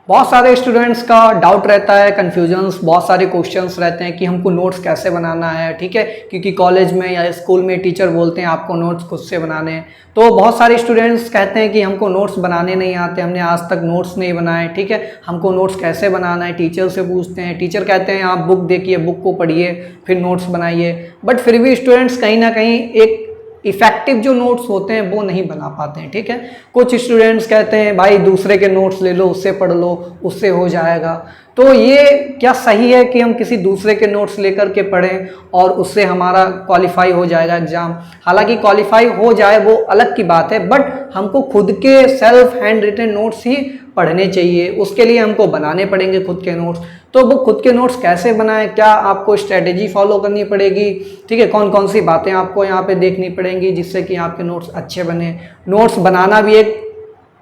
बहुत सारे स्टूडेंट्स का डाउट रहता है, कन्फ्यूजन्स, बहुत सारे क्वेश्चंस रहते हैं कि हमको नोट्स कैसे बनाना है, ठीक है, क्योंकि कॉलेज में या स्कूल में टीचर बोलते हैं आपको नोट्स खुद से बनाने हैं। तो बहुत सारे स्टूडेंट्स कहते हैं कि हमको नोट्स बनाने नहीं आते, हमने आज तक नोट्स नहीं बनाए, ठीक है, हमको नोट्स कैसे बनाना है, टीचर से पूछते हैं, टीचर कहते हैं आप बुक देखिए, बुक को पढ़िए, फिर नोट्स बनाइए। बट फिर भी स्टूडेंट्स कहीं ना कहीं एक इफेक्टिव जो नोट्स होते हैं वो नहीं बना पाते हैं, ठीक है। कुछ स्टूडेंट्स कहते हैं भाई दूसरे के नोट्स ले लो, उससे पढ़ लो, उससे हो जाएगा। तो ये क्या सही है कि हम किसी दूसरे के नोट्स लेकर के पढ़ें और उससे हमारा क्वालिफाई हो जाएगा एग्जाम? हालांकि क्वालिफाई हो जाए वो अलग की बात है, बट हमको खुद के सेल्फ हैंड रिटन नोट्स ही पढ़ने चाहिए। उसके लिए हमको बनाने पड़ेंगे खुद के नोट्स। तो वो खुद के नोट्स कैसे बनाएं, क्या आपको स्ट्रेटेजी फॉलो करनी पड़ेगी, ठीक है, कौन कौन सी बातें आपको यहाँ पे देखनी पड़ेंगी जिससे कि आपके नोट्स अच्छे बने। नोट्स बनाना भी एक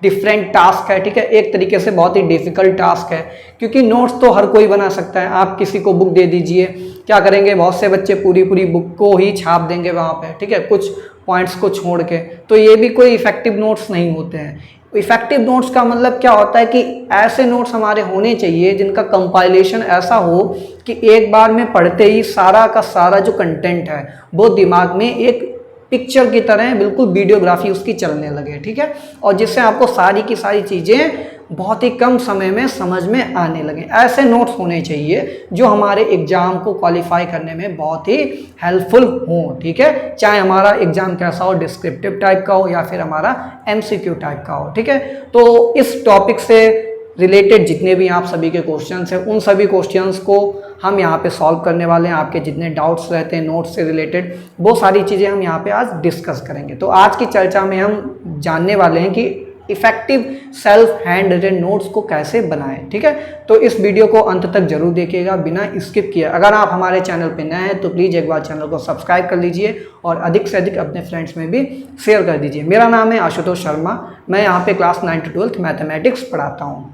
डिफरेंट टास्क है, ठीक है, एक तरीके से बहुत ही डिफिकल्ट टास्क है, क्योंकि नोट्स तो हर कोई बना सकता है। आप किसी को बुक दे दीजिए, क्या करेंगे, बहुत से बच्चे पूरी पूरी बुक को ही छाप देंगे वहाँ पे, ठीक है, कुछ पॉइंट्स को छोड़ के। तो ये भी कोई इफेक्टिव नोट्स नहीं होते हैं। इफेक्टिव नोट्स का मतलब क्या होता है कि ऐसे नोट्स हमारे होने चाहिए जिनका कंपाइलेशन ऐसा हो कि एक बार में पढ़ते ही सारा का सारा जो कंटेंट है वो दिमाग में एक पिक्चर की तरह बिल्कुल वीडियोग्राफी उसकी चलने लगे, ठीक है, और जिससे आपको सारी की सारी चीज़ें बहुत ही कम समय में समझ में आने लगे। ऐसे नोट्स होने चाहिए जो हमारे एग्जाम को क्वालिफाई करने में बहुत ही हेल्पफुल हो, ठीक है, चाहे हमारा एग्जाम कैसा हो, डिस्क्रिप्टिव टाइप का हो या फिर हमारा एमसीक्यू टाइप का हो, ठीक है। तो इस टॉपिक से रिलेटेड जितने भी आप सभी के क्वेश्चंस हैं उन सभी क्वेश्चंस को हम यहाँ पे सॉल्व करने वाले हैं। आपके जितने डाउट्स रहते हैं नोट्स से रिलेटेड वो सारी चीज़ें हम यहाँ पे आज डिस्कस करेंगे। तो आज की चर्चा में हम जानने वाले हैं कि effective self hand written notes को कैसे बनाएं, ठीक है। तो इस वीडियो को अंत तक जरूर देखिएगा बिना स्किप किए। अगर आप हमारे चैनल पे नए हैं तो प्लीज़ एक बार चैनल को सब्सक्राइब कर लीजिए और अधिक से अधिक अपने फ्रेंड्स में भी शेयर कर दीजिए। मेरा नाम है आशुतोष शर्मा, मैं यहाँ पे क्लास 9 to 12 मैथमेटिक्स पढ़ाता हूँ।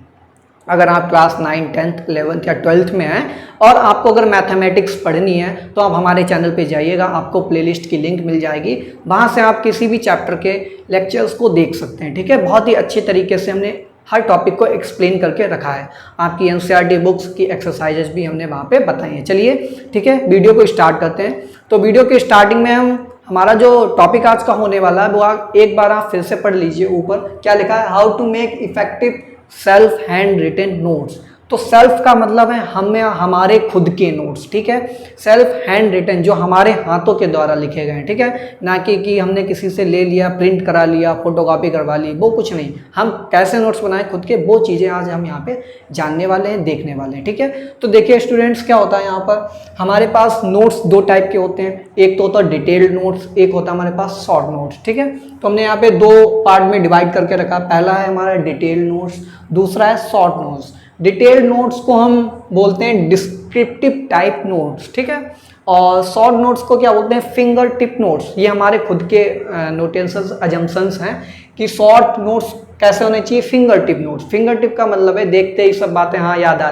अगर आप क्लास 9, 10th, 11th या 12th में हैं और आपको अगर मैथमेटिक्स पढ़नी है तो आप हमारे चैनल पे जाइएगा, आपको प्लेलिस्ट की लिंक मिल जाएगी, वहाँ से आप किसी भी चैप्टर के लेक्चर्स को देख सकते हैं, ठीक है। बहुत ही अच्छे तरीके से हमने हर टॉपिक को एक्सप्लेन करके रखा है। आपकी एनसीईआरटी बुक्स की एक्सरसाइजेस भी हमने वहाँ पे बताई हैं। चलिए ठीक है, वीडियो को स्टार्ट करते हैं। तो वीडियो के स्टार्टिंग में हमारा जो टॉपिक आज का होने वाला है वो एक बार आप फिर से पढ़ लीजिए। ऊपर क्या लिखा है, how to make effective self hand written notes. तो सेल्फ का मतलब है हमें हमारे खुद के नोट्स, ठीक है, सेल्फ हैंड रिटन जो हमारे हाथों के द्वारा लिखे गए हैं, ठीक है, ना कि हमने किसी से ले लिया, प्रिंट करा लिया, फोटोकॉपी करवा ली, वो कुछ नहीं। हम कैसे नोट्स बनाएं खुद के, वो चीज़ें आज हम यहाँ पे जानने वाले हैं, देखने वाले हैं, ठीक है। तो देखिए स्टूडेंट्स, क्या होता है यहाँ पर हमारे पास नोट्स दो टाइप के होते हैं, एक तो होता है डिटेल्ड नोट्स, एक होता है हमारे पास शॉर्ट नोट्स, ठीक है। तो हमने यहाँ पे दो पार्ट में डिवाइड करके रखा। पहला है हमारा डिटेल्ड नोट्स, दूसरा है शॉर्ट नोट्स। डिटेल्ड नोट्स को हम बोलते हैं डिस्क्रिप्टिव टाइप नोट्स, ठीक है, और शॉर्ट नोट्स को क्या बोलते हैं, फिंगर टिप नोट्स। ये हमारे खुद के नोटेशंस अजम्पशंस हैं कि शॉर्ट नोट्स कैसे होने चाहिए, finger tip notes. Finger tip का मतलब है देखते ही सब बातें हाँ याद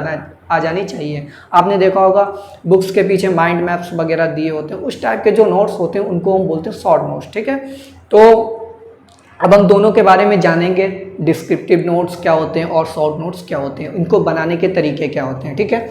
आ जानी चाहिए। आपने देखा होगा बुक्स के पीछे माइंड मैप्स वगैरह दिए होते हैं, उस टाइप के जो नोट्स होते हैं उनको हम बोलते हैं शॉर्ट नोट्स, ठीक है। तो अब हम दोनों के बारे में जानेंगे, डिस्क्रिप्टिव नोट्स क्या होते हैं और शॉर्ट नोट्स क्या होते हैं, इनको बनाने के तरीके क्या होते हैं, ठीक है।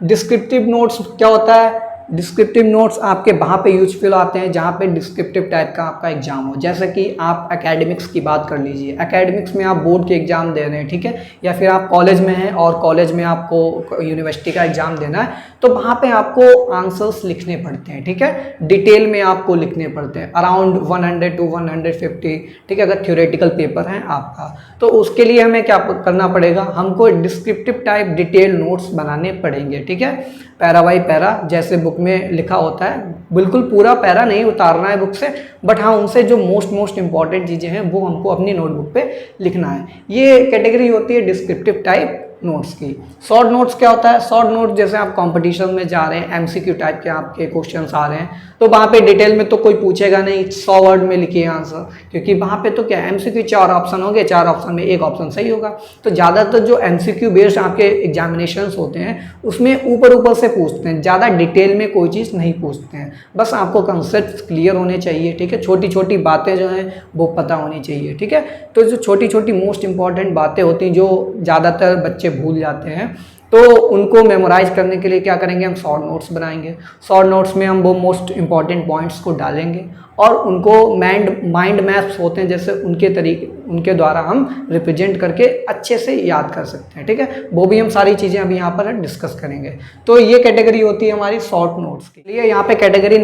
डिस्क्रिप्टिव नोट्स क्या होता है, डिस्क्रिप्टिव नोट्स आपके वहाँ पे यूजफुल आते हैं जहाँ पे डिस्क्रिप्टिव टाइप का आपका एग्जाम हो। जैसे कि आप एकेडमिक्स की बात कर लीजिए, एकेडमिक्स में आप बोर्ड के एग्जाम दे रहे हैं, ठीक है, या फिर आप कॉलेज में हैं और कॉलेज में आपको यूनिवर्सिटी का एग्जाम देना है, तो वहाँ पे आपको आंसर्स लिखने पड़ते हैं, ठीक है, डिटेल में आपको लिखने पड़ते हैं, अराउंड 100 to 150, ठीक है, अगर थ्योरेटिकल पेपर है आपका। तो उसके लिए हमें क्या करना पड़ेगा, हमको डिस्क्रिप्टिव टाइप डिटेल नोट्स बनाने पड़ेंगे, ठीक है, पैरा बाई पैरा, जैसे बुक में लिखा होता है। बिल्कुल पूरा पैरा नहीं उतारना है बुक से, बट हाँ उनसे जो मोस्ट इंपॉर्टेंट चीज़ें हैं वो हमको अपनी नोटबुक पे लिखना है। ये कैटेगरी होती है डिस्क्रिप्टिव टाइप नोट्स की। शॉर्ट नोट्स क्या होता है, शॉर्ट नोट जैसे आप कंपटीशन में जा रहे हैं, एमसीक्यू टाइप के आपके क्वेश्चंस आ रहे हैं, तो वहाँ पे डिटेल में तो कोई पूछेगा नहीं 100 वर्ड में लिखिए आंसर, क्योंकि वहाँ पे तो क्या एमसीक्यू 4 ऑप्शन होंगे, 4 ऑप्शन में एक ऑप्शन सही होगा। तो ज़्यादातर जो एमसीक्यू बेस्ड आपके एग्जामिनेशंस होते हैं उसमें ऊपर से पूछते हैं, ज़्यादा डिटेल में कोई चीज़ नहीं पूछते हैं, बस आपको कंसेप्ट क्लियर होने चाहिए, ठीक है, छोटी छोटी बातें जो हैं वो पता होनी चाहिए, ठीक है। तो जो छोटी छोटी मोस्ट इंपॉर्टेंट बातें होती हैं जो ज़्यादातर बच्चे भूल जाते हैं, तो उनको मेमोराइज करने के लिए क्या करेंगे, हम शॉर्ट नोट्स बनाएंगे। शॉर्ट नोट्स में हम वो मोस्ट इंपॉर्टेंट पॉइंट्स को डालेंगे और उनको माइंड मैप्स होते हैं जैसे उनके द्वारा हम रिप्रेजेंट करके अच्छे से याद कर सकते हैं। ठीक है, वो भी हम सारी चीज़ें अभी यहाँ पर डिस्कस करेंगे। तो ये कैटेगरी होती है हमारी शॉर्ट नोट्स के लिए। यहाँ पे कैटेगरी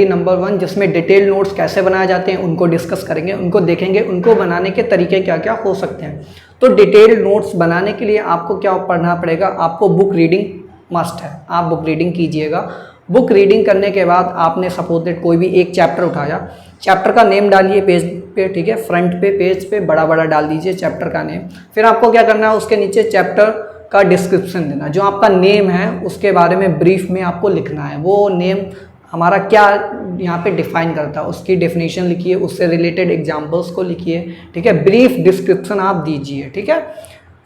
नंबर वन जिसमें डिटेल नोट्स कैसे बनाए जाते हैं उनको डिस्कस करेंगे, उनको देखेंगे, उनको बनाने के तरीके क्या क्या हो सकते हैं। तो डिटेल नोट्स बनाने के लिए आपको क्या पढ़ना पड़ेगा, आपको बुक रीडिंग मस्ट है, आप बुक रीडिंग कीजिएगा। बुक रीडिंग करने के बाद आपने सपोज दैट कोई भी एक चैप्टर उठाया, चैप्टर का नेम डालिए पेज पे, ठीक है, फ्रंट पे पेज पे बड़ा बड़ा डाल दीजिए चैप्टर का नेम। फिर आपको क्या करना है, उसके नीचे चैप्टर का डिस्क्रिप्शन देना, जो आपका नेम है उसके बारे में ब्रीफ में आपको लिखना है, वो नेम हमारा क्या यहाँ पे डिफाइन करता है उसकी डेफिनेशन लिखिए, उससे रिलेटेड एग्जांपल्स को लिखिए। ठीक है, ब्रीफ डिस्क्रिप्शन आप दीजिए। ठीक है,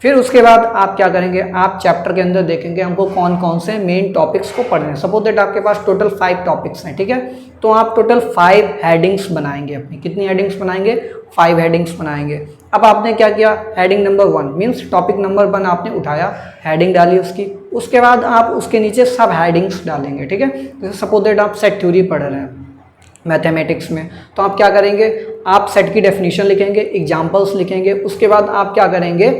फिर उसके बाद आप क्या करेंगे, आप चैप्टर के अंदर देखेंगे हमको कौन कौन से मेन टॉपिक्स को पढ़ने हैं। सपोज दैट आपके पास टोटल 5 टॉपिक्स हैं। ठीक है, तो आप टोटल 5 हेडिंग्स बनाएंगे अपनी। कितनी हेडिंग्स बनाएंगे, 5 हेडिंग्स बनाएंगे। अब आपने क्या किया, heading number 1 means topic number 1 आपने उठाया, हेडिंग डाली उसकी, उसके बाद आप उसके नीचे सब हेडिंग्स डालेंगे। ठीक है, जैसे सपोज दैट आप सेट थ्योरी पढ़ रहे हैं मैथमेटिक्स में, तो आप क्या करेंगे, आप सेट की डेफिनेशन लिखेंगे, एग्जाम्पल्स लिखेंगे। उसके बाद आप क्या करेंगे,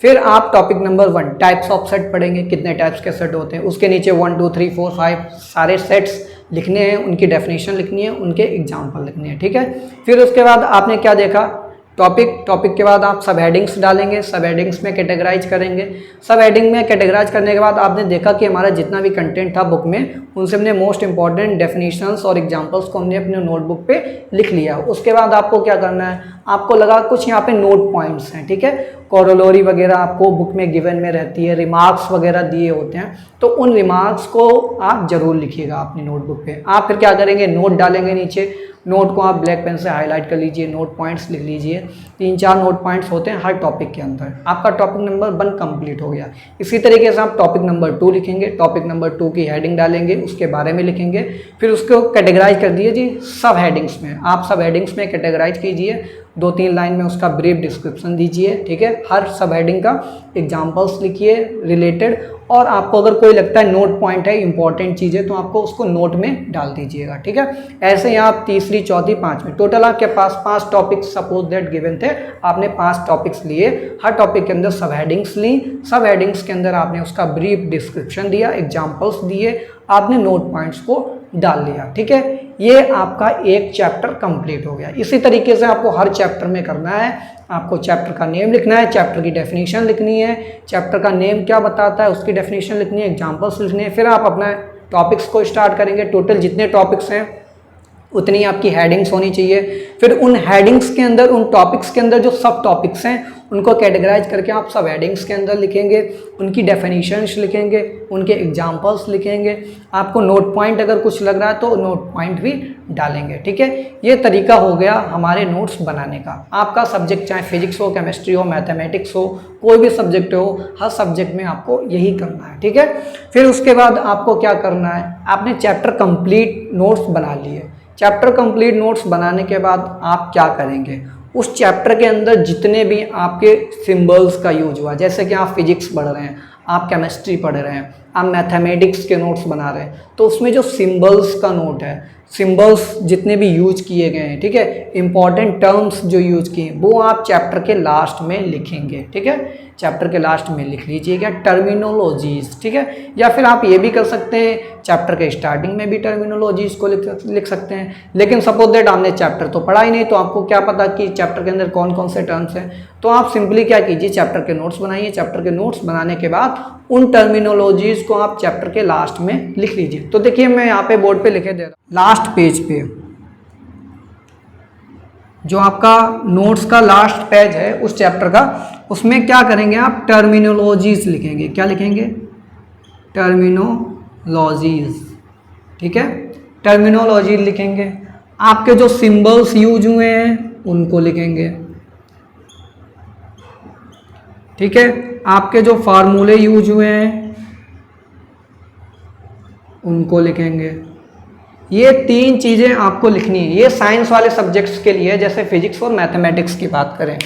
फिर आप topic number 1 types of set पढ़ेंगे, कितने टाइप्स के सेट होते हैं, उसके नीचे 1 2 3 4 5 सारे सेट्स लिखने हैं, उनकी डेफिनेशन लिखनी है, उनके एग्जाम्पल लिखने हैं। ठीक है, फिर उसके बाद आपने क्या देखा, टॉपिक के बाद आप सब हेडिंग्स डालेंगे, सब हेडिंग्स में कैटेगराइज करेंगे। सब हेडिंग में कैटेगराइज करने के बाद आपने देखा कि हमारा जितना भी कंटेंट था बुक में, उनसे हमने मोस्ट इंपॉर्टेंट डेफिनेशंस और एग्जांपल्स को हमने अपने नोटबुक पे लिख लिया। उसके बाद आपको क्या करना है, आपको लगा कुछ यहाँ पे नोट पॉइंट्स हैं। ठीक है, कोरोलरी वगैरह आपको बुक में गिवन में रहती है, रिमार्क्स वगैरह दिए होते हैं, तो उन रिमार्क्स को आप जरूर लिखिएगा अपनी नोटबुक पे। आप फिर क्या करेंगे, नोट डालेंगे नीचे, नोट को आप ब्लैक पेन से हाईलाइट कर लीजिए, नोट पॉइंट्स लिख लीजिए। 3-4 नोट पॉइंट्स होते हैं हर टॉपिक के अंदर। आपका टॉपिक नंबर 1 कंप्लीट हो गया। इसी तरीके से आप टॉपिक नंबर 2 लिखेंगे, टॉपिक नंबर 2 की हेडिंग डालेंगे, उसके बारे में लिखेंगे, फिर उसको कैटेगराइज कर दीजिए सब हेडिंग्स में। आप सब हेडिंग्स में कैटेगराइज कीजिए, 2-3 लाइन में उसका ब्रीफ डिस्क्रिप्शन दीजिए। ठीक है, हर सब हेडिंग का एग्जाम्पल्स लिखिए रिलेटेड, और आपको अगर कोई लगता है नोट पॉइंट है, इंपॉर्टेंट चीज़ है, तो आपको उसको नोट में डाल दीजिएगा। ठीक है, ऐसे ही आप तीसरी, चौथी, 5वीं टोटल आपके पास 5 टॉपिक्स सपोज दैट गिवन थे, आपने 5 टॉपिक्स लिए, हर टॉपिक के अंदर सब हेडिंग्स ली, सब हेडिंग्स के अंदर आपने उसका ब्रीफ डिस्क्रिप्शन दिया, एग्जाम्पल्स दिए, आपने नोट पॉइंट्स को डाल लिया। ठीक है, ये आपका एक चैप्टर कंप्लीट हो गया। इसी तरीके से आपको हर चैप्टर में करना है। आपको चैप्टर का नेम लिखना है, चैप्टर की डेफिनेशन लिखनी है, चैप्टर का नेम क्या बताता है उसकी डेफिनेशन लिखनी है, एग्जांपल्स लिखने हैं। फिर आप अपना टॉपिक्स को स्टार्ट करेंगे। टोटल जितने टॉपिक्स हैं उतनी आपकी हेडिंग्स होनी चाहिए। फिर उन हेडिंग्स के अंदर, उन टॉपिक्स के अंदर जो सब टॉपिक्स हैं उनको कैटेगराइज करके आप सब हेडिंग्स के अंदर लिखेंगे, उनकी डेफिनेशंस लिखेंगे, उनके एग्जांपल्स लिखेंगे। आपको नोट पॉइंट अगर कुछ लग रहा है तो नोट पॉइंट भी डालेंगे। ठीक है, ये तरीका हो गया हमारे नोट्स बनाने का। आपका सब्जेक्ट चाहे फिजिक्स हो, केमिस्ट्री हो, मैथमेटिक्स हो, कोई भी सब्जेक्ट हो, हर सब्जेक्ट में आपको यही करना है। ठीक है, फिर उसके बाद आपको क्या करना है, आपने चैप्टर कंप्लीट नोट्स बना लिए। चैप्टर कंप्लीट नोट्स बनाने के बाद आप क्या करेंगे, उस चैप्टर के अंदर जितने भी आपके सिंबल्स का यूज हुआ, जैसे कि आप फिजिक्स पढ़ रहे हैं, आप केमिस्ट्री पढ़ रहे हैं, आप मैथमेटिक्स के नोट्स बना रहे हैं, तो उसमें जो सिंबल्स का नोट है, सिंबल्स जितने भी यूज किए गए हैं, ठीक है, इंपॉर्टेंट टर्म्स जो यूज किए हैं, वो आप चैप्टर के लास्ट में लिखेंगे। ठीक है, चैप्टर के लास्ट में लिख लीजिएगा टर्मिनोलॉजीज। ठीक है, या फिर आप ये भी कर सकते हैं, चैप्टर के स्टार्टिंग में भी टर्मिनोलॉजीज को लिख सकते हैं। लेकिन सपोज दैट आपने चैप्टर तो पढ़ा ही नहीं, तो आपको क्या पता कि चैप्टर के अंदर कौन कौन से टर्म्स हैं। तो आप सिंपली क्या कीजिए, चैप्टर के नोट्स बनाइए। चैप्टर के नोट्स बनाने के बाद उन टर्मिनोलॉजीज को आप चैप्टर के लास्ट में लिख लीजिए। तो देखिए मैं यहाँ पे बोर्ड पे लिखे दे रहा हूँ, लास्ट पेज पे जो आपका नोट्स का लास्ट पेज है उस चैप्टर का, उसमें क्या करेंगे आप, टर्मिनोलॉजीज लिखेंगे। क्या लिखेंगे, टर्मिनोलॉजीज। ठीक है, टर्मिनोलॉजी लिखेंगे। आपके जो सिंबल्स यूज हुए हैं उनको लिखेंगे। ठीक है, आपके जो फार्मूले यूज हुए हैं उनको लिखेंगे। ये 3 चीज़ें आपको लिखनी है। ये साइंस वाले सब्जेक्ट्स के लिए, जैसे फिजिक्स और मैथमेटिक्स की बात करें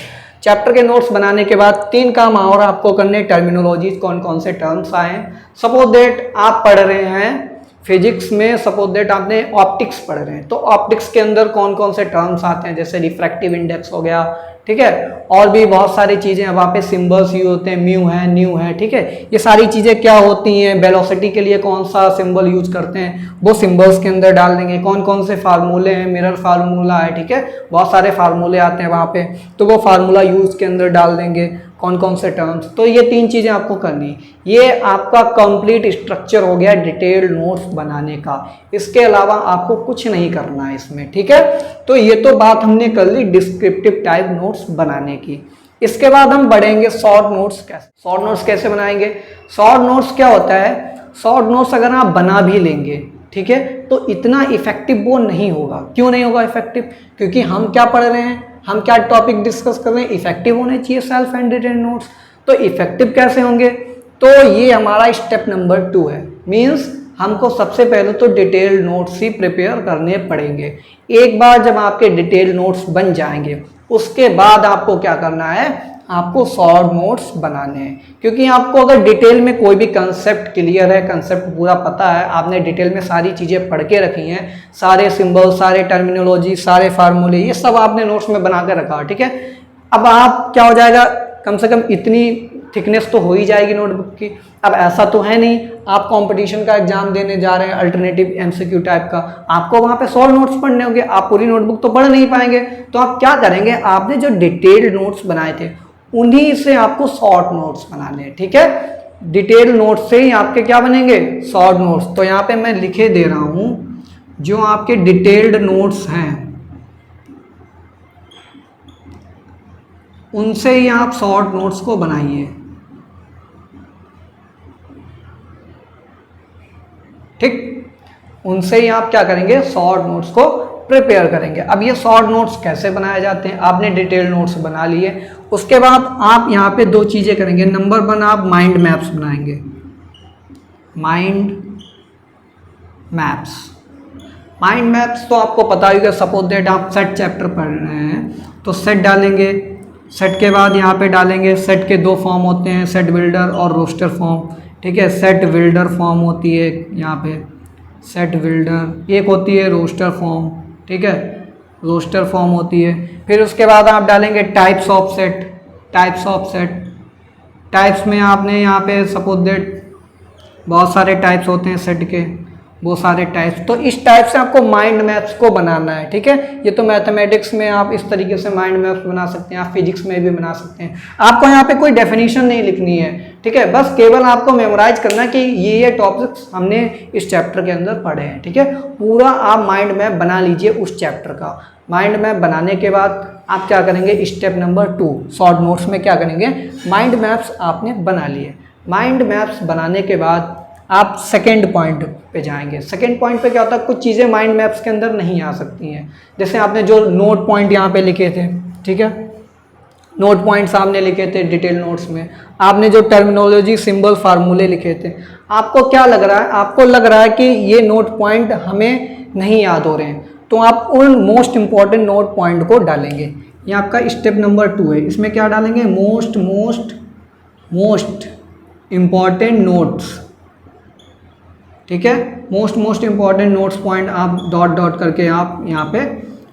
चैप्टर के नोट्स बनाने के बाद 3 काम और आपको करने, टर्मिनोलॉजीज कौन कौन से टर्म्स आए। सपोज दैट आप पढ़ रहे हैं फिजिक्स में, सपोज दैट आपने ऑप्टिक्स पढ़ रहे हैं, तो ऑप्टिक्स के अंदर कौन कौन से टर्म्स आते हैं, जैसे रिफ्रैक्टिव इंडेक्स हो गया, ठीक है, और भी बहुत सारी चीजें। वहाँ पे सिंबल्स यूज होते हैं, म्यू है, न्यू है, ठीक है, ये सारी चीजें क्या होती हैं, वेलोसिटी के लिए कौन सा सिंबल यूज करते हैं वो सिंबल्स के अंदर डाल देंगे। कौन कौन से फार्मूले हैं, मिरर फार्मूला है, ठीक है, बहुत सारे फार्मूले आते हैं वहाँ पे, तो वो फार्मूला यूज के अंदर डाल देंगे, कौन कौन से टर्म्स। तो ये 3 चीजें आपको करनी। ये आपका कंप्लीट स्ट्रक्चर हो गया डिटेल्ड नोट्स बनाने का। इसके अलावा आपको कुछ नहीं करना है इसमें, ठीक है। तो ये तो बात हमने कर ली डिस्क्रिप्टिव टाइप नोट्स बनाने की। इसके बाद हम बढ़ेंगे शॉर्ट नोट्स कैसे। शॉर्ट नोट्स कैसे बनाएंगे? शॉर्ट नोट्स क्या होता है, शॉर्ट नोट्स अगर आप बना भी लेंगे, ठीक है, तो इतना इफेक्टिव वो नहीं होगा। क्यों नहीं होगा इफेक्टिव? क्योंकि हम क्या पढ़ रहे हैं, हम क्या टॉपिक डिस्कस कर रहे हैं, इफेक्टिव होने चाहिए सेल्फ एंड रिटेन नोट्स। तो इफेक्टिव कैसे होंगे? तो ये हमारा स्टेप नंबर 2 है। मीन्स हमको सबसे पहले तो डिटेल्ड नोट्स ही प्रिपेयर करने पड़ेंगे। एक बार जब आपके डिटेल्ड नोट्स बन जाएंगे, उसके बाद आपको क्या करना है, आपको शॉर्ट नोट्स बनाने हैं। क्योंकि आपको अगर डिटेल में कोई भी कंसेप्ट क्लियर है, कंसेप्ट पूरा पता है, आपने डिटेल में सारी चीज़ें पढ़ के रखी हैं, सारे सिंबल, सारे टर्मिनोलॉजी, सारे फार्मूले, ये सब आपने नोट्स में बना कर रखा, ठीक है। अब आप क्या हो जाएगा, कम से कम इतनी थिकनेस तो हो ही जाएगी नोटबुक की। अब ऐसा तो है नहीं आप कंपटीशन का एग्जाम देने जा रहे हैं अल्टरनेटिव एमसीक्यू टाइप का, आपको वहां पे 100 नोट्स पढ़ने होंगे, आप पूरी नोटबुक तो पढ़ नहीं पाएंगे। तो आप क्या करेंगे, आपने जो डिटेल्ड नोट्स बनाए थे उन्हीं से आपको शॉर्ट नोट्स बनाने हैं, ठीक है। डिटेल नोट्स से ही आपके क्या बनेंगे, शॉर्ट नोट्स। तो यहाँ पे मैं लिखे दे रहा हूं, जो आपके डिटेल्ड नोट्स हैं उनसे ही आप शॉर्ट नोट्स को बनाइए, ठीक। उनसे ही आप क्या करेंगे, शॉर्ट नोट्स को प्रिपेयर करेंगे। अब ये शॉर्ट नोट्स कैसे बनाए जाते हैं, आपने डिटेल नोट्स बना लिए, उसके बाद आप यहाँ पे 2 चीजें करेंगे। नंबर 1, आप माइंड मैप्स बनाएंगे। माइंड मैप्स, माइंड मैप्स तो आपको पता ही है। सपोज दैट आप सेट चैप्टर पढ़ रहे हैं तो सेट डालेंगे, सेट के बाद यहाँ पे डालेंगे, सेट के 2 फॉर्म होते हैं, सेट बिल्डर और रोस्टर फॉर्म, ठीक है। सेट बिल्डर फॉर्म होती है यहाँ पे, सेट बिल्डर, एक होती है रोस्टर फॉर्म, ठीक है, रोस्टर फॉर्म होती है। फिर उसके बाद आप डालेंगे types of set, types of set. Types में आपने यहाँ पे सपोज दैट बहुत सारे टाइप्स होते हैं सेट के, वो सारे टाइप्स। तो इस टाइप से आपको माइंड मैप्स को बनाना है, ठीक है। ये तो मैथमेटिक्स में आप इस तरीके से माइंड मैप्स बना सकते हैं, आप फिजिक्स में भी बना सकते हैं। आपको यहाँ पे कोई डेफिनेशन नहीं लिखनी है, ठीक है, बस केवल आपको मेमोराइज करना है कि ये टॉपिक्स हमने इस चैप्टर के अंदर पढ़े हैं, ठीक है। पूरा आप माइंड मैप बना लीजिए उस चैप्टर का। माइंड मैप बनाने के बाद आप क्या करेंगे, स्टेप नंबर 2 शॉर्ट नोट्स में क्या करेंगे, माइंड मैप्स आपने बना लिए। माइंड मैप्स बनाने के बाद आप सेकेंड पॉइंट पे जाएंगे। सेकेंड पॉइंट पे क्या होता है, कुछ चीज़ें माइंड मैप्स के अंदर नहीं आ सकती हैं। जैसे आपने जो नोट पॉइंट यहाँ पे लिखे थे, ठीक है, नोट पॉइंट्स आपने लिखे थे डिटेल नोट्स में, आपने जो टर्मिनोलॉजी, सिंबल, फार्मूले लिखे थे, आपको क्या लग रहा है, आपको लग रहा है कि ये नोट पॉइंट हमें नहीं याद हो रहे हैं, तो आप उन मोस्ट इंपॉर्टेंट नोट पॉइंट को डालेंगे। ये आपका स्टेप नंबर 2 है। इसमें क्या डालेंगे, मोस्ट इंपॉर्टेंट नोट्स, ठीक है। मोस्ट इंपॉर्टेंट नोट्स पॉइंट आप डॉट डॉट करके आप यहाँ पे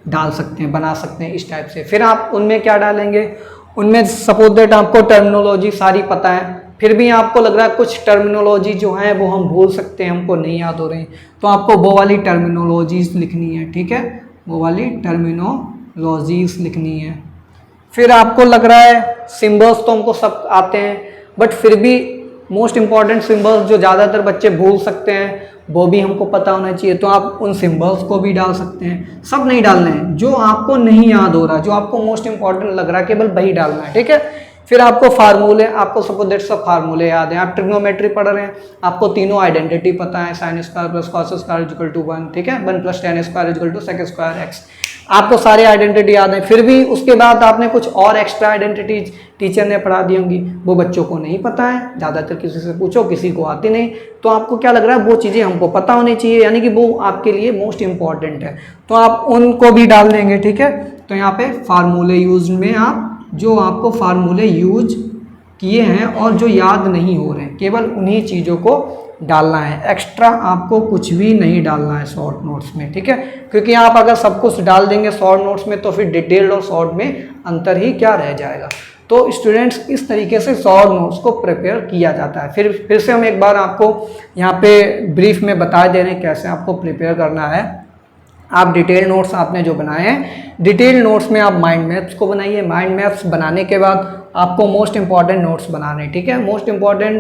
डाल सकते हैं, बना सकते हैं इस टाइप से। फिर आप उनमें क्या डालेंगे, उनमें सपोज दैट आपको टर्मिनोलॉजी सारी पता है, फिर भी आपको लग रहा है कुछ टर्मिनोलॉजी जो है वो हम भूल सकते हैं, हमको नहीं याद हो रही, तो आपको वो वाली टर्मिनोलॉजीज लिखनी है, ठीक है, वो वाली टर्मिनोलॉजीज लिखनी है। फिर आपको लग रहा है सिंबल्स तो हमको सब आते हैं, बट फिर भी मोस्ट इंपॉर्टेंट सिंबल्स जो ज़्यादातर बच्चे भूल सकते हैं वो भी हमको पता होना चाहिए, तो आप उन सिंबल्स को भी डाल सकते हैं। सब नहीं डालना है, जो आपको नहीं याद हो रहा, जो आपको मोस्ट इंपॉर्टेंट लग रहा है, केवल वही डालना है, ठीक है। फिर आपको फार्मूले, आपको सपोज दैट सब फार्मूले याद हैं, आप ट्रिग्नोमेट्री पढ़ रहे हैं, आपको तीनों आइडेंटिटी पता है, sine square plus cos square equal to 1, ठीक है, 1 + tan square equal to sec square x, आपको सारे आइडेंटिटी याद है। फिर भी उसके बाद आपने कुछ और एक्स्ट्रा आइडेंटिटीज टीचर ने पढ़ा दी होंगी, वो बच्चों को नहीं पता है, ज़्यादातर किसी से पूछो किसी को आती नहीं, तो आपको क्या लग रहा है, वो चीज़ें हमको पता होनी चाहिए, यानी कि वो आपके लिए मोस्ट इंपॉर्टेंट है, तो आप उनको भी डाल देंगे, ठीक है। तो यहाँ पे फार्मूले यूज में आप जो आपको फार्मूले यूज किए हैं और जो याद नहीं हो रहे हैं, केवल उन्हीं चीज़ों को डालना है। एक्स्ट्रा आपको कुछ भी नहीं डालना है शॉर्ट नोट्स में, ठीक है। क्योंकि आप अगर सब कुछ डाल देंगे शॉर्ट नोट्स में तो फिर डिटेल्ड और शॉर्ट में अंतर ही क्या रह जाएगा। तो स्टूडेंट्स इस तरीके से शॉर्ट नोट्स को प्रिपेयर किया जाता है। फिर से हम एक बार आपको यहाँ पे ब्रीफ में बता दे रहे हैं कैसे आपको प्रिपेयर करना है। आप डिटेल नोट्स आपने जो बनाए हैं, डिटेल नोट्स में आप माइंड मैप्स को बनाइए। माइंड मैप्स बनाने के बाद आपको मोस्ट इंपॉर्टेंट नोट्स बनाने हैं, ठीक है। मोस्ट इंपॉर्टेंट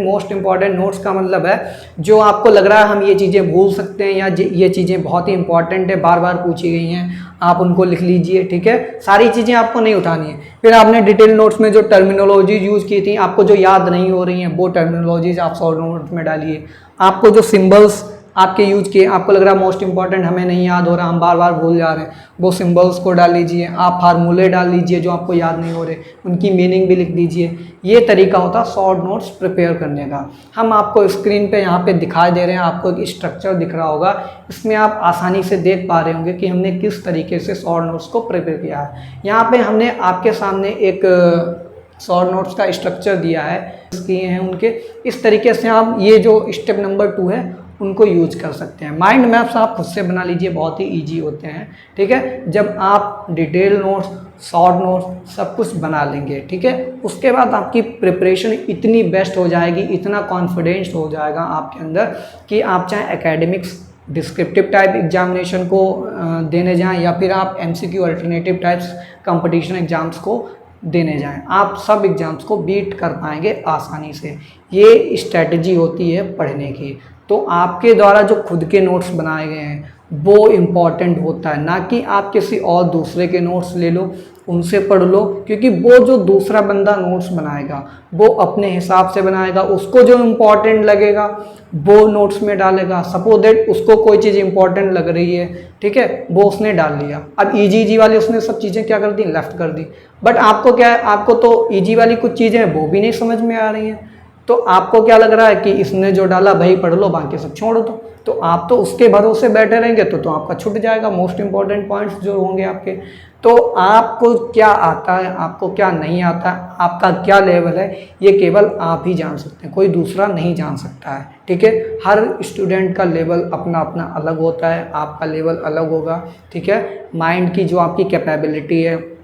नोट्स का मतलब है जो आपको लग रहा है हम ये चीज़ें भूल सकते हैं या ये चीज़ें बहुत ही इंपॉर्टेंट है, बार बार पूछी गई हैं, आप उनको लिख लीजिए, ठीक है। सारी चीज़ें आपको नहीं उठानी है। फिर आपने डिटेल नोट्स में जो टर्मिनोलॉजी यूज़ की थी, आपको जो याद नहीं हो रही हैं वो टर्मिनोलॉजीज आप शॉर्ट नोट्स में डालिए। आपको जो सिम्बल्स आपके यूज किए, आपको लग रहा है मोस्ट इंपॉर्टेंट हमें नहीं याद हो रहा, हम बार बार भूल जा रहे हैं, वो सिंबल्स को डाल लीजिए। आप फार्मूले डाल लीजिए जो आपको याद नहीं हो रहे, उनकी मीनिंग भी लिख दीजिए। ये तरीका होता है शॉर्ट नोट्स प्रिपेयर करने का। हम आपको स्क्रीन पे यहाँ पे दिखाई दे रहे हैं, आपको एक स्ट्रक्चर दिख रहा होगा, इसमें आप आसानी से देख पा रहे होंगे कि हमने किस तरीके से शॉर्ट नोट्स को प्रिपेयर किया है। यहाँ पे हमने आपके सामने एक शॉर्ट नोट्स का स्ट्रक्चर दिया है, किए हैं उनके। इस तरीके से आप ये जो स्टेप नंबर 2 है उनको यूज कर सकते हैं। माइंड मैप्स आप खुद से बना लीजिए, बहुत ही इजी होते हैं, ठीक है। जब आप डिटेल नोट्स, शॉर्ट नोट्स सब कुछ बना लेंगे, ठीक है, उसके बाद आपकी प्रिपरेशन इतनी बेस्ट हो जाएगी, इतना कॉन्फिडेंस हो जाएगा आपके अंदर कि आप चाहे एकेडमिक्स डिस्क्रिप्टिव टाइप एग्जामिनेशन को देने जाएं या फिर आप MCQ alternative types competition exams को देने जाएं, आप सब एग्ज़ाम्स को बीट कर पाएंगे आसानी से। ये स्ट्रेटजी होती है पढ़ने की। तो आपके द्वारा जो खुद के नोट्स बनाए गए हैं वो इम्पॉर्टेंट होता है, ना कि आप किसी और दूसरे के नोट्स ले लो, उनसे पढ़ लो। क्योंकि वो जो दूसरा बंदा नोट्स बनाएगा वो अपने हिसाब से बनाएगा, उसको जो इम्पोर्टेंट लगेगा वो नोट्स में डालेगा। सपोज दैट उसको कोई चीज़ इंपॉर्टेंट लग रही है, ठीक है, वो उसने डाल लिया। अब इजी वाली उसने सब चीज़ें क्या कर दी, लेफ्ट कर दी। बट आपको क्या है, आपको तो इजी वाली कुछ चीज़ें वो भी नहीं समझ में आ रही हैं, तो आपको क्या लग रहा है कि इसने जो डाला भाई पढ़ लो, बाकी सब छोड़ दो। तो आप तो उसके भरोसे बैठे रहेंगे तो आपका छूट जाएगा मोस्ट इंपॉर्टेंट पॉइंट्स जो होंगे आपके। तो आपको क्या आता है, आपको क्या नहीं आता, आपका क्या लेवल है, ये केवल आप ही जान सकते हैं, कोई दूसरा नहीं जान सकता है, ठीक है। हर स्टूडेंट का लेवल अपना अपना अलग होता है, आपका लेवल अलग होगा, ठीक है। माइंड की जो आपकी कैपेबिलिटी है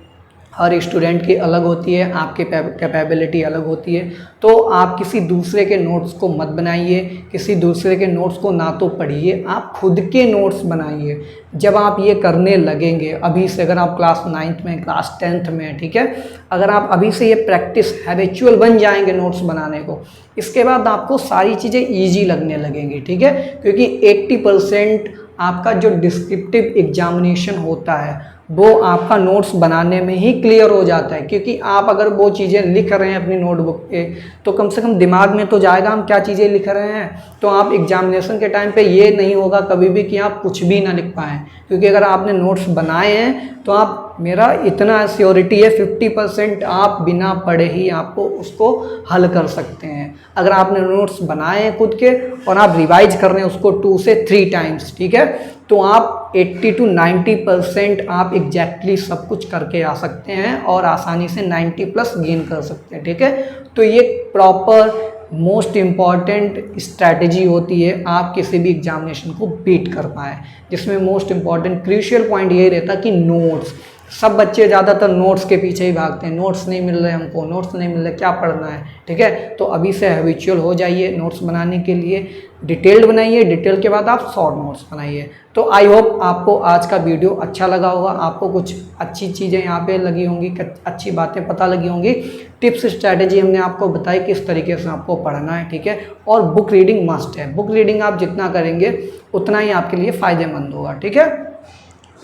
हर स्टूडेंट की अलग होती है, आपकी कैपेबिलिटी अलग होती है। तो आप किसी दूसरे के नोट्स को मत बनाइए, किसी दूसरे के नोट्स को ना तो पढ़िए, आप खुद के नोट्स बनाइए। जब आप ये करने लगेंगे अभी से, अगर आप क्लास 9th में, क्लास 10th में, ठीक है, अगर आप अभी से ये प्रैक्टिस हैबिचुअल बन जाएंगे नोट्स बनाने को, इसके बाद आपको सारी चीज़ें ईजी लगने लगेंगी, ठीक है। क्योंकि 80% आपका जो डिस्क्रिप्टिव एग्जामिनेशन होता है वो आपका नोट्स बनाने में ही क्लियर हो जाता है। क्योंकि आप अगर वो चीज़ें लिख रहे हैं अपनी नोटबुक पे तो कम से कम दिमाग में तो जाएगा हम क्या चीज़ें लिख रहे हैं। तो आप एग्जामिनेशन के टाइम पे ये नहीं होगा कभी भी कि आप कुछ भी ना लिख पाएँ, क्योंकि अगर आपने नोट्स बनाए हैं तो आप, मेरा इतना श्योरिटी है 50% आप बिना पढ़े ही आपको उसको हल कर सकते हैं। अगर आपने नोट्स बनाए हैं खुद के और आप रिवाइज कर रहे हैं उसको 2 से 3 टाइम्स, ठीक है, तो आप 80 to 90% आप एग्जैक्टली सब कुछ करके आ सकते हैं और आसानी से 90+ गेन कर सकते हैं, ठीक है। तो ये प्रॉपर मोस्ट इम्पॉर्टेंट स्ट्रैटेजी होती है आप किसी भी एग्जामिनेशन को बीट कर पाएँ, जिसमें मोस्ट इम्पॉर्टेंट क्रूशियल पॉइंट यही रहता कि नोट्स। सब बच्चे ज़्यादातर नोट्स के पीछे ही भागते हैं, नोट्स नहीं मिल रहे हमको, नोट्स नहीं मिल रहे, क्या पढ़ना है, ठीक है। तो अभी से हैबिचुअल हो जाइए नोट्स बनाने के लिए, डिटेल्ड बनाइए, डिटेल के बाद आप शॉर्ट नोट्स बनाइए। तो आई होप आपको आज का वीडियो अच्छा लगा होगा, आपको कुछ अच्छी चीज़ें यहाँ पे लगी होंगी, अच्छी बातें पता लगी होंगी, टिप्स स्ट्रैटेजी हमने आपको बताई किस तरीके से आपको पढ़ना है, ठीक है। और बुक रीडिंग मस्ट है, बुक रीडिंग आप जितना करेंगे उतना ही आपके लिए फ़ायदेमंद होगा, ठीक है।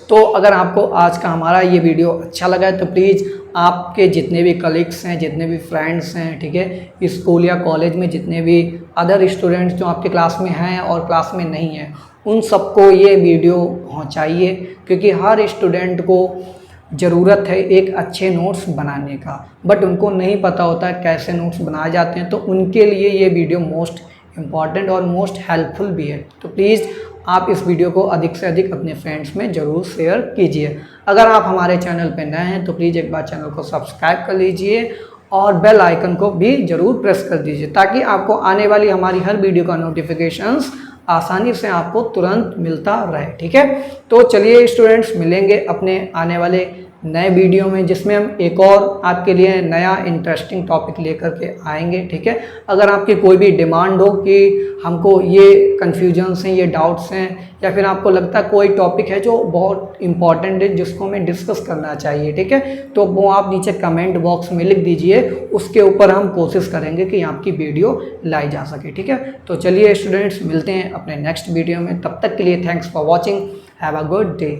तो अगर आपको आज का हमारा ये वीडियो अच्छा लगा है तो प्लीज़ आपके जितने भी कलीग्स हैं, जितने भी फ्रेंड्स हैं, ठीक है, स्कूल या कॉलेज में जितने भी अदर स्टूडेंट्स जो आपके क्लास में हैं और क्लास में नहीं हैं, उन सबको ये वीडियो पहुंचाइए। क्योंकि हर स्टूडेंट को ज़रूरत है एक अच्छे नोट्स बनाने का, बट उनको नहीं पता होता है कैसे नोट्स बनाए जाते हैं। तो उनके लिए ये वीडियो मोस्ट इम्पॉर्टेंट और मोस्ट हेल्पफुल भी है। तो प्लीज़ आप इस वीडियो को अधिक से अधिक अपने फ्रेंड्स में ज़रूर शेयर कीजिए। अगर आप हमारे चैनल पर नए हैं तो प्लीज़ एक बार चैनल को सब्सक्राइब कर लीजिए और बेल आइकन को भी ज़रूर प्रेस कर दीजिए, ताकि आपको आने वाली हमारी हर वीडियो का नोटिफिकेशंस आसानी से आपको तुरंत मिलता रहे। ठीक है, तो चलिए स्टूडेंट्स, मिलेंगे अपने आने वाले नए वीडियो में, जिसमें हम एक और आपके लिए नया इंटरेस्टिंग टॉपिक लेकर के आएंगे। ठीक है, अगर आपकी कोई भी डिमांड हो कि हमको ये कन्फ्यूजन्स हैं, ये डाउट्स हैं, या फिर आपको लगता है कोई टॉपिक है जो बहुत इंपॉर्टेंट है जिसको हमें डिस्कस करना चाहिए, ठीक है, तो वो आप नीचे कमेंट बॉक्स में लिख दीजिए, उसके ऊपर हम कोशिश करेंगे कि आपकी वीडियो लाई जा सके। ठीक है, तो चलिए स्टूडेंट्स, मिलते हैं अपने नेक्स्ट वीडियो में। तब तक के लिए thanks for watching, have a good day.